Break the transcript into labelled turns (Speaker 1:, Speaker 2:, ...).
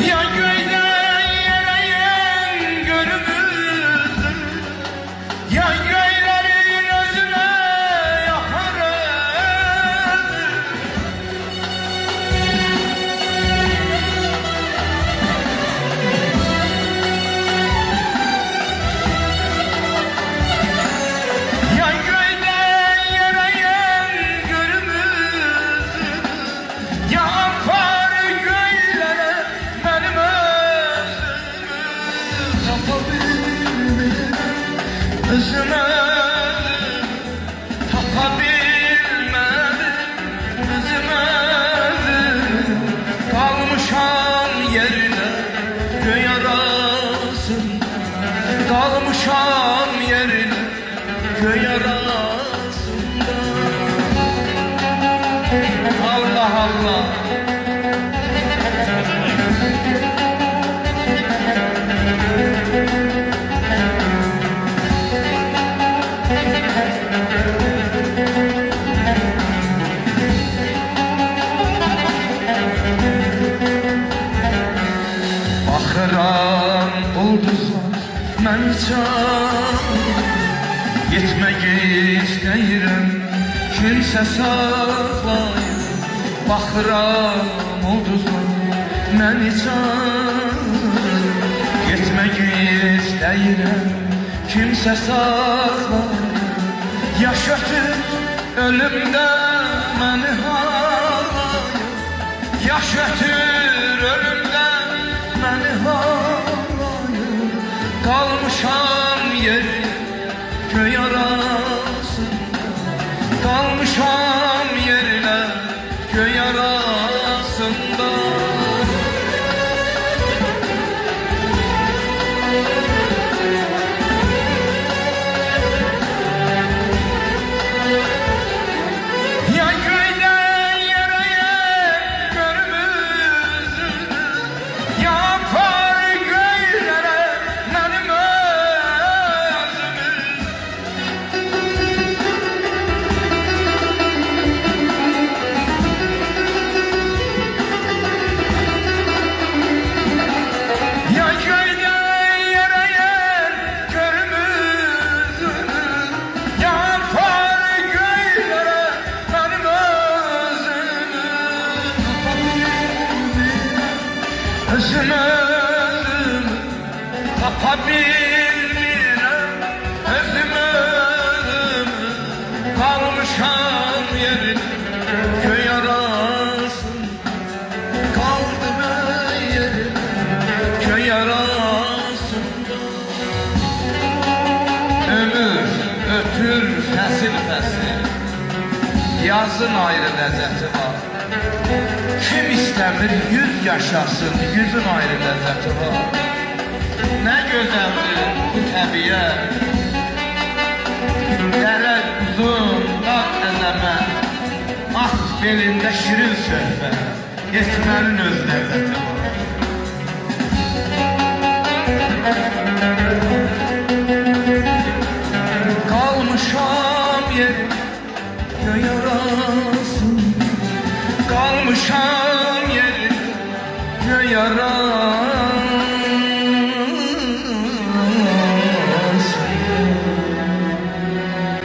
Speaker 1: Ya göyden yere görümüzdür, ya göylerin özüne yaparım. Ya göyden yere görümüzdür, ya apar göylere benim özümü tapabilmedim, özüme tapabilmedim, özüme kalmışam yerine göy arasında, kalmışam yerine göy arasında. Allah Allah. Baxıram ulduzlar məni çağırır, getmək istəyirəm kimsə saxlayır. Baxıram ulduzlar məni çağırır, getmək istəyirəm kimsə saxlayır. Yaş ötür ölümdən məni halayır, yaş ötür ölümdən məni halayır. Qalmışam yeri göy arasında, kalmışam yerine göy arasında. Ya göyden yere görümüzdür, ya apar göylere benim özümü. Ya göyden yere görümüzdür, ya apar göylere benim özümü. Özüme özümü tapabilmirəm, özüme özümü kalmışam yerin göy arasında, kaldım yerin köy arasında. Ömür ötür fəsil fəsil, yazın ayrı ləzzəti var. Kim istəmir 100 yaşasın, 100'ün ayrı ləzzəti var. Nə gözəldir bu təbiət, dərə uzun, dağ əzəmət, at belində şirin söhbət, etmənin öz ləzzəti var. Kalmışam yerim göy arasında, kalmışam yerim göy arasında.